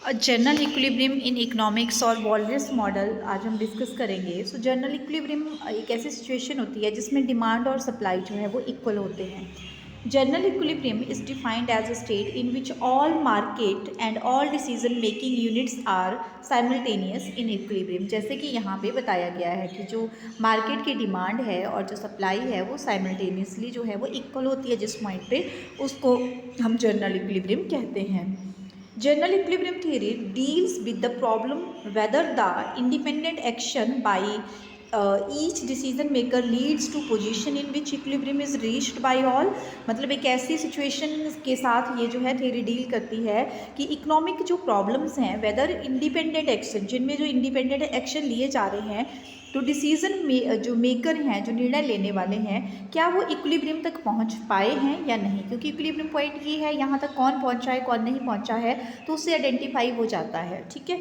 General equilibrium in economics और walrus model आज हम डिस्कस करेंगे। सो जनरल इक्विलिब्रियम एक ऐसी सिचुएशन होती है जिसमें डिमांड और सप्लाई जो है वो इक्वल होते हैं। General equilibrium is defined as a state in which all market and all decision making units are simultaneous in equilibrium. जैसे कि यहाँ पे बताया गया है कि जो मार्केट की डिमांड है और जो सप्लाई है वो साइमल्टेनियसली जो है वो इक्वल होती है, जिस पॉइंट पे उसको हम जनरल इक्विलिब्रियम कहते हैं। General equilibrium theory deals with the problem whether the independent action by each decision maker leads to position in which equilibrium is reached by all। मतलब एक ऐसी सिचुएशन के साथ ये जो है थ्योरी डील करती है कि इकोनॉमिक जो प्रॉब्लम्स हैं, वेदर इंडिपेंडेंट एक्शन, जिनमें जो इंडिपेंडेंट एक्शन लिए जा रहे हैं, तो डिसीजन में जो मेकर हैं, जो निर्णय लेने वाले हैं, क्या वो इक्विलिब्रियम तक पहुंच पाए हैं या नहीं। क्योंकि इक्विलिब्रियम पॉइंट ये है, यहाँ तक कौन पहुंचा है कौन नहीं पहुंचा है, तो उससे आइडेंटिफाई हो जाता है। ठीक है,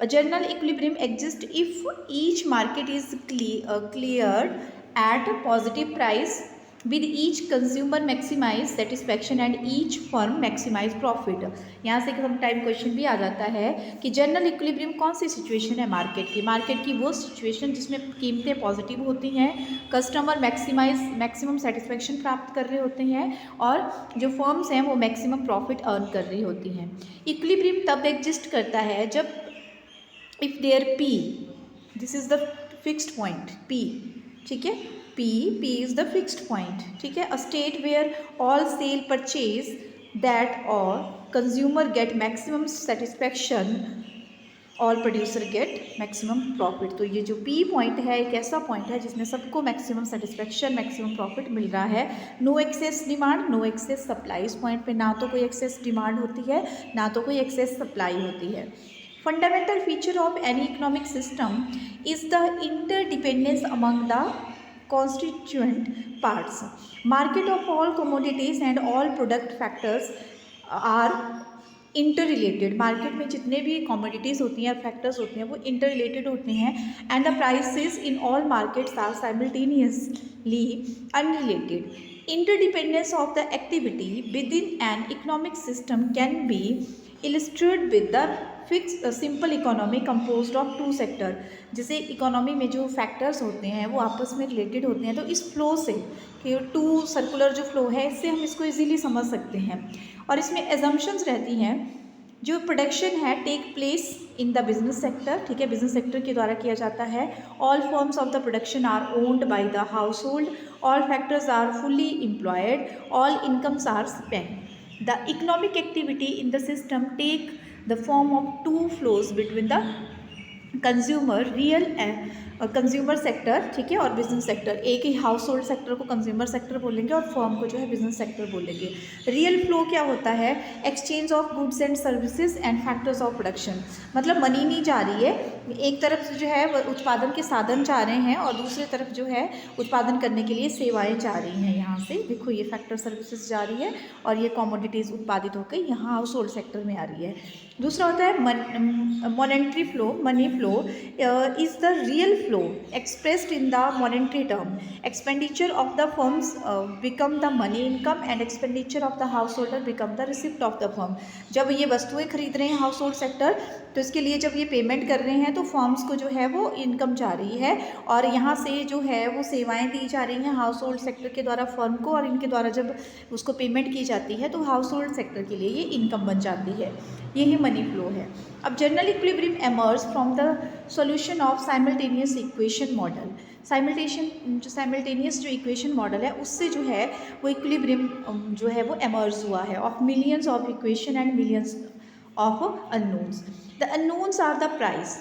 general equilibrium exist if each market is cleared at positive price with each consumer maximize satisfaction and each firm maximize profit। यहाँ से सम टाइम क्वेश्चन भी आ जाता है कि जनरल इक्विलिब्रियम कौन सी सिचुएशन है मार्केट की वो सिचुएशन जिसमें कीमतें पॉजिटिव होती हैं, कस्टमर मैक्सिमम सेटिस्फेक्शन प्राप्त कर रहे होते हैं और जो फर्म्स हैं वो मैक्सिमम प्रॉफिट अर्न कर रही होती हैं। इक्विलिब्रियम तब एग्जिस्ट करता है जब if there P, this is the fixed point P, ठीक है, P is the fixed point, ठीक है, a state where all sale purchase that or consumer get maximum satisfaction, all producer get maximum profit। तो ये जो P point है एक ऐसा पॉइंट है जिसमें सबको मैक्सिमम सेटिस्फेक्शन मैक्सिमम प्रॉफिट मिल रहा है। No excess demand no excess supply. इस पॉइंट पे ना तो कोई एक्सेस डिमांड होती है ना तो कोई एक्सेस सप्लाई होती है। Fundamental feature of any economic system is the interdependence among the constituent parts। Market of all commodities and all product factors are interrelated। Market में जितने भी कमोडिटीज़ होती हैं, फैक्टर्स होते हैं, वो इंटररिलेटेड होते हैं। And the prices in all markets are simultaneously unrelated. interdependence of the activity within an economic system can be illustrated with the fix simple economy composed of two sector. जैसे economy में जो factors होते हैं वो आपस में related होते हैं, तो इस फ्लो से कि टू सर्कुलर जो फ्लो है इससे हम इसको इजीली समझ सकते हैं। और इसमें एजम्पशंस रहती हैं, जो प्रोडक्शन है take place in the business sector, ठीक है, बिजनेस सेक्टर के द्वारा किया जाता है। All forms of the production are owned by the household, all factors are fully employed, all incomes are spend. The economic activity in the system take the form of two flows between the consumer real and consumer sector, ठीक है, और business sector. एक ही house hold sector को consumer sector बोलेंगे और firm को जो है बिजनेस सेक्टर बोलेंगे। रियल फ्लो क्या होता है? Exchange of goods and services and factors of production. मतलब मनी नहीं जा रही है, एक तरफ से जो है उत्पादन के साधन जा रहे हैं और दूसरी तरफ जो है उत्पादन करने के लिए सेवाएं जा रही हैं। यहाँ से देखो ये फैक्टर सर्विसेज जा रही है और ये कमोडिटीज़ उत्पादित होकर यहाँ हाउस होल्ड सेक्टर में आ रही है। दूसरा होता है monetary flow. Money flow is the real flow expressed in the monetary term। expenditure of the firms become the money income and expenditure of the householder become the receipt of the firm। जब ये वस्तुएं खरीद रहे हैं house hold sector, तो इसके लिए जब ये पेमेंट कर रहे हैं तो फर्म्स को जो है वो इनकम जा रही है और यहाँ से जो है वो सेवाएं दी जा रही हैं हाउस होल्ड सेक्टर के द्वारा फर्म को, और इनके द्वारा जब उसको पेमेंट की जाती है तो हाउस होल्ड सेक्टर के लिए ये इनकम बन जाती है। यही मनी फ्लो है। अब general equilibrium emerge from the solution of simultaneous equation model. Simultaneous जो इक्वेशन मॉडल है उससे जो है वो इक्विलिब्रियम जो है वो एमर्ज हुआ है of millions of equation and millions of unknowns. The unknowns are the price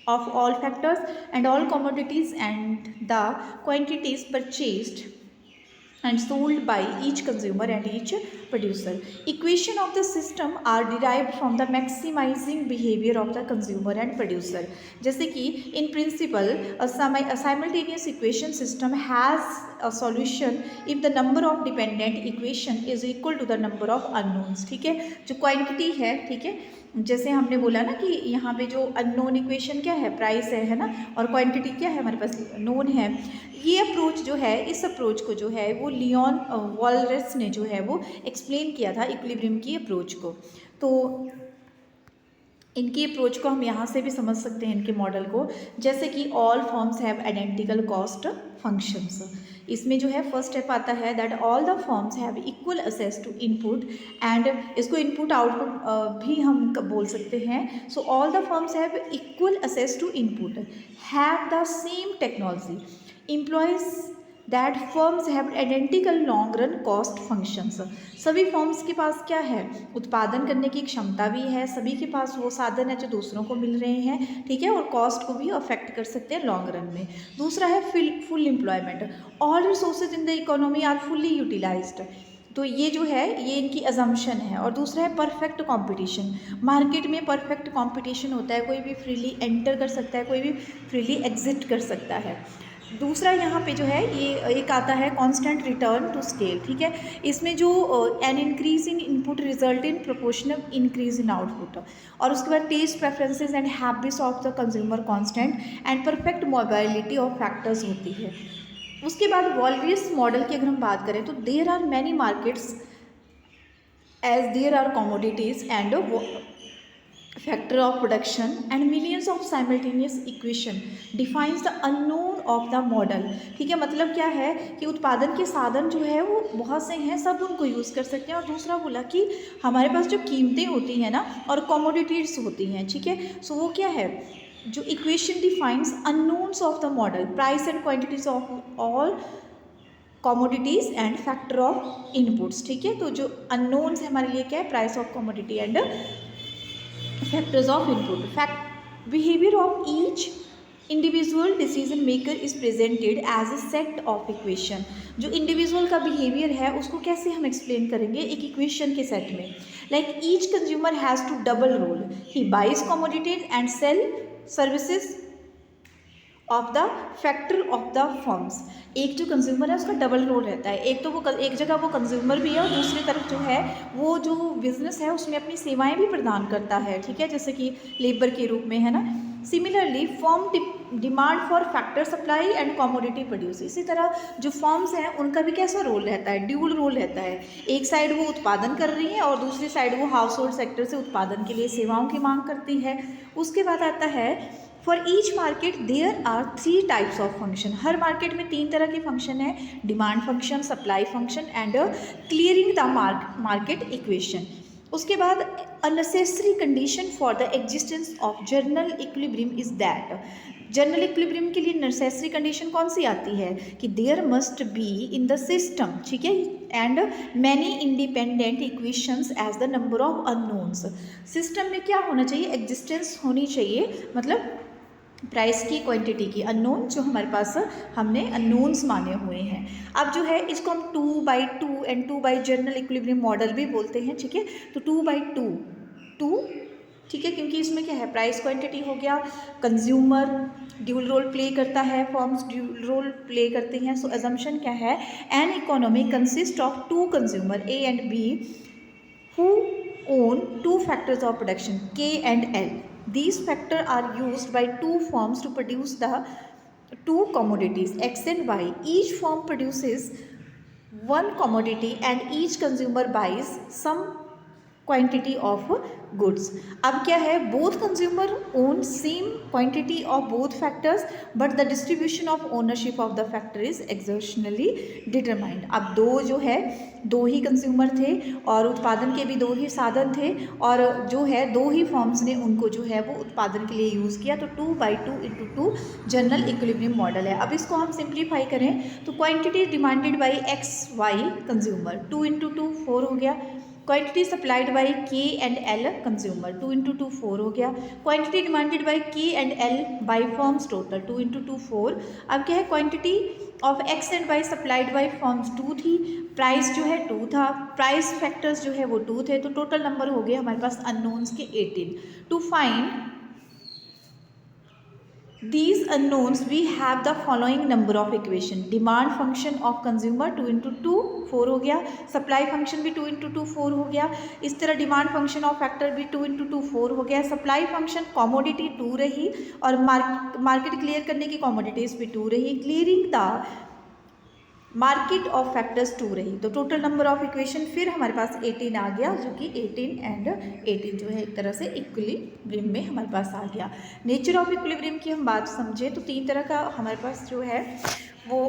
of all factors and all commodities and the quantities purchased and sold by each consumer and each producer। equation of the system are derived from the maximizing behavior of the consumer and producer। जैसे कि in principle a simultaneous equation system has a solution if the number of dependent equation is equal to the number of unknowns। ठीक है, जो quantity है, ठीक है, जैसे हमने बोला ना कि यहाँ पे जो अननोन इक्वेशन क्या है, प्राइस है ना, और क्वांटिटी क्या है हमारे पास, नोन है। ये अप्रोच जो है, इस अप्रोच को जो है वो लियोन वॉलरस ने जो है वो एक्सप्लेन किया था इक्विलिब्रियम की अप्रोच को। तो इनकी अप्रोच को हम यहाँ से भी समझ सकते हैं, इनके मॉडल को, जैसे कि all forms have identical cost functions. इसमें जो है फर्स्ट स्टेप आता है that all the forms have equal access to input and, इसको इनपुट आउटपुट भी हम बोल सकते हैं। So all the forms have equal access to input, have the same technology, employs that firms have identical long run cost functions. सभी firms के पास क्या है, उत्पादन करने की क्षमता भी है, सभी के पास वो साधन है जो दूसरों को मिल रहे हैं, ठीक है, और कॉस्ट को भी अफेक्ट कर सकते हैं लॉन्ग रन में। दूसरा है full employment, all resources in the economy are fully utilized. तो ये जो है ये इनकी अजम्पशन है। और दूसरा है परफेक्ट कंपटीशन, मार्केट में परफेक्ट कंपटीशन होता है, कोई भी फ्रीली एंटर कर सकता है, कोई भी फ्रीली एग्जिट कर सकता है। दूसरा यहाँ पे जो है ये एक आता है कांस्टेंट रिटर्न टू स्केल, ठीक है, इसमें जो an increase in input result in proportional increase in output. और उसके बाद test preferences and habits of the consumer constant and perfect mobility of factors होती है। उसके बाद वॉलरियस मॉडल की अगर हम बात करें तो there are many markets as there are commodities and factor of production and millions of simultaneous equation defines the unknown of the model। ठीक है, मतलब क्या है कि उत्पादन के साधन जो है वो बहुत से हैं, सब उनको यूज़ कर सकते हैं। और दूसरा बोला कि हमारे पास जो कीमतें होती हैं ना और कमोडिटीज होती हैं, ठीक है, सो वो क्या है, जो equation defines unknowns of the model, price and quantities of all commodities and factor of inputs. ठीक है, तो जो अननोन्स है हमारे लिए क्या है, price of commodity and factors of input। Behavior of each individual decision maker is presented as a set of equation। जो इंडिविजुअल का बिहेवियर है उसको कैसे हम एक्सप्लेन करेंगे, एक इक्वेशन के सेट में। Like each consumer has to double role, he buys commodities and sell services of the factor of the firms. एक जो कंज्यूमर है उसका डबल रोल रहता है, एक तो वो एक जगह वो कंज्यूमर भी है और दूसरी तरफ जो है वो जो बिजनेस है उसमें अपनी सेवाएं भी प्रदान करता है, ठीक है, जैसे कि लेबर के रूप में, है ना। Similarly firm demand for factor supply and commodity produce. इसी तरह जो फर्म्स हैं उनका भी कैसा रोल रहता है, ड्यूल रोल रहता है। एक साइड वो उत्पादन कर रही है और दूसरी साइड वो हाउस होल्ड सेक्टर से उत्पादन के लिए सेवाओं की मांग करती है। उसके बाद आता है for each market there are 3 types of function. हर मार्केट में 3 तरह के फंक्शन है, demand function, supply function and clearing the market equation. उसके बाद a necessary condition for the existence of general equilibrium is that. General equilibrium के लिए necessary condition कौन सी आती है कि there must be in the system, ठीक है, and many independent equations as the number of unknowns. System में क्या होना चाहिए, एग्जिस्टेंस होनी चाहिए, मतलब प्राइस की, क्वांटिटी की, अननोन जो हमारे पास हमने अननोन्स माने हुए हैं। अब जो है इसको हम 2/2 एंड 2 जर्नल इक्विलिब्रियम मॉडल भी बोलते हैं, ठीक है। तो 2/2 ठीक है, क्योंकि इसमें क्या है, प्राइस क्वांटिटी हो गया, कंज्यूमर ड्यूल रोल प्ले करता है, फॉर्म्स ड्यूल रोल प्ले करते हैं। सो अजम्पशन क्या है, an economy consist of 2 consumer A and B who own 2 factors of production K and L। These factors are used by 2 firms to produce the 2 commodities X and Y। Each firm produces 1 commodity and each consumer buys some quantity of goods। अब क्या है, both consumer own same quantity of both factors but the distribution of ownership of the factor is exertionally determined। अब जो है 2 ही consumer थे और उत्पादन के भी 2 ही साधन थे और जो है 2 ही फॉर्म्स ने उनको जो है वो उत्पादन के लिए यूज़ किया। तो 2/2 × 2 जनरल इक्विलिब्रियम मॉडल है। अब इसको हम सिंप्लीफाई करें तो quantity demanded by XY consumer, 2 × 2 4 हो गया। Quantity supplied by K and L consumer, 2 × 2 4 हो गया। Quantity demanded by K and L by forms total, 2 × 2 4। अब क्या है, quantity of X and Y supplied by forms 2 थी, प्राइस जो है 2 था, प्राइस फैक्टर्स जो है वो 2 थे, तो टोटल नंबर हो गए हमारे पास अननोन्स के 18। To find these unknowns we have the following number of equation। Demand function of consumer 2 × 2 4 हो गया, सप्लाई फंक्शन भी 2 × 2 4 हो गया, इस तरह डिमांड फंक्शन ऑफ फैक्टर भी 2 × 2 4 हो गया, सप्लाई फंक्शन कमोडिटी 2 रही और मार्केट क्लियर करने की कमोडिटीज़ भी 2 रही। Clearing the market of factors 2 रही, तो टोटल नंबर ऑफ इक्वेशन फिर हमारे पास 18 आ गया, जो कि 18 एंड 18 जो है एक तरह से इक्विलिब्रियम में हमारे पास आ गया। नेचर ऑफ इक्विलिब्रियम की हम बात समझें तो 3 तरह का हमारे पास जो है वो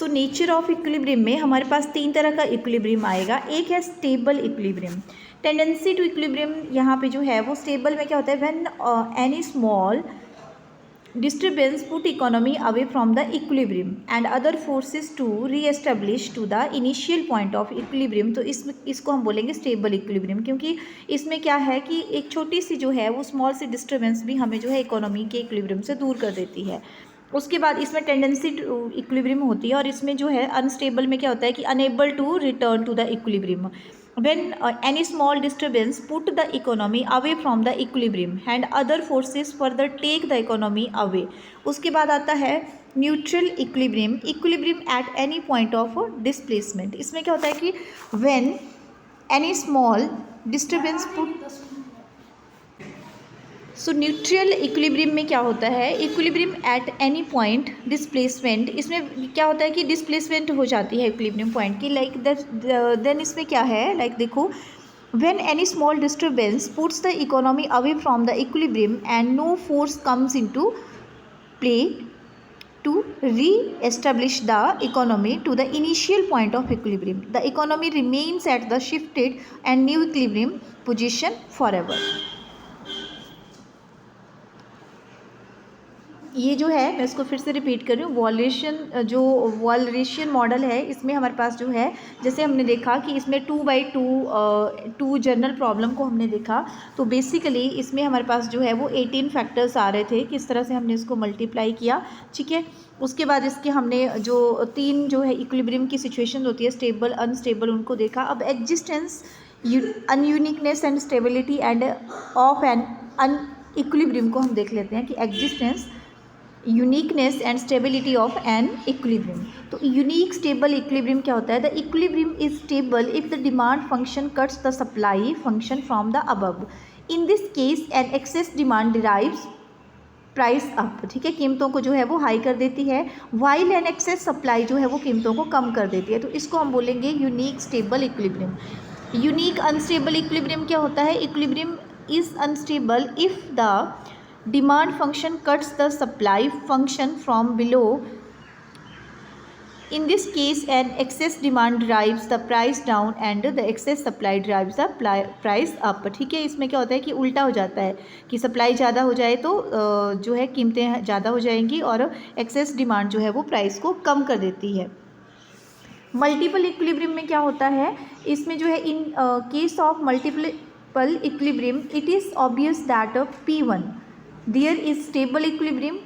नेचर ऑफ इक्विलिब्रियम में हमारे पास 3 तरह का इक्विलिब्रियम आएगा। एक है stable equilibrium. Tendency to equilibrium यहाँ पे जो है वो स्टेबल में क्या होता है, when any small disturbance put economy away from the equilibrium and other forces to re-establish to the initial point of equilibrium। तो इसको हम बोलेंगे स्टेबल इक्विलिब्रियम, क्योंकि इसमें क्या है कि एक छोटी सी जो है वो स्मॉल सी डिस्टर्बेंस भी हमें जो है इकोनॉमी के इक्विलिब्रियम से दूर कर देती है। उसके बाद इसमें टेंडेंसी टू इक्विलिब्रियम होती है, और इसमें जो है अनस्टेबल में क्या होता है कि unable to return to the equilibrium when any small disturbance put the economy away from the equilibrium and other forces further take the economy away। उसके बाद आता है neutral equilibrium, equilibrium at any point of displacement. इसमें क्या होता है कि when any small disturbance put neutral equilibrium में क्या होता है, equilibrium at any point displacement, इसमें क्या होता है कि डिस्प्लेसमेंट हो जाती है इक्विलिब्रियम पॉइंट की, लाइक देन इसमें क्या है, लाइक देखो when any small disturbance puts the economy away from the equilibrium and no force comes into play to re establish the economy to the initial point of equilibrium, the economy remains at the shifted and new equilibrium position for ever. ये जो है मैं इसको फिर से repeat कर रही हूँ, वॉलरेशियन मॉडल है, इसमें हमारे पास जो है जैसे हमने देखा कि इसमें 2/2 जनरल प्रॉब्लम को हमने देखा, तो बेसिकली इसमें हमारे पास जो है वो 18 फैक्टर्स आ रहे थे, किस तरह से हमने इसको मल्टीप्लाई किया, ठीक है। उसके बाद इसके हमने जो 3 जो है इक्विलिब्रियम की सिचुएशन होती है, स्टेबल अनस्टेबल, उनको देखा। अब existence, and uniqueness and stability and of an an equilibrium को हम देख लेते हैं कि existence, uniqueness and stability of an equilibrium. तो यूनिक स्टेबल इक्विलिब्रियम क्या होता है, the equilibrium is stable if the demand function cuts the supply function from the above. In this case an excess demand derives price up, ठीक है, कीमतों को जो है वो हाई कर देती है, वाइल एन एक्सेस सप्लाई जो है वो कीमतों को कम कर देती है। तो इसको हम बोलेंगे unique stable equilibrium. Unique unstable equilibrium क्या होता है, equilibrium is unstable if the demand function cuts the supply function from below। In this case an excess demand drives the price down and the excess supply drives the price up। ठीक है, इसमें क्या होता है कि उल्टा हो जाता है कि सप्लाई ज़्यादा हो जाए तो जो है कीमतें ज़्यादा हो जाएंगी और एक्सेस डिमांड जो है वो प्राइस को कम कर देती है। मल्टीपल इक्विलिब्रियम में क्या होता है, इसमें जो है in case of multiple equilibrium it is obvious that P1 there is stable equilibrium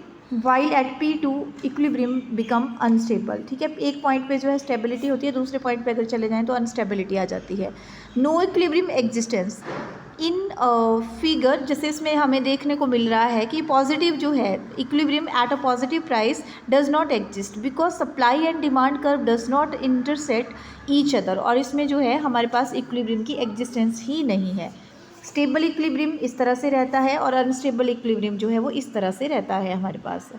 while at P2 equilibrium become unstable। ठीक है, एक पॉइंट पे जो है स्टेबिलिटी होती है, दूसरे पॉइंट पे अगर चले जाएं तो अनस्टेबिलिटी आ जाती है। No equilibrium existence in figure, जैसे इसमें हमें देखने को मिल रहा है कि पॉजिटिव जो है equilibrium at a positive price does not exist because supply and demand curve does not intersect each other, और इसमें जो है हमारे पास इक्विलिब्रियम की एग्जिस्टेंस ही नहीं है। स्टेबल इक्विलिब्रियम इस तरह से रहता है और अनस्टेबल इक्विलिब्रियम जो है वो इस तरह से रहता है हमारे पास।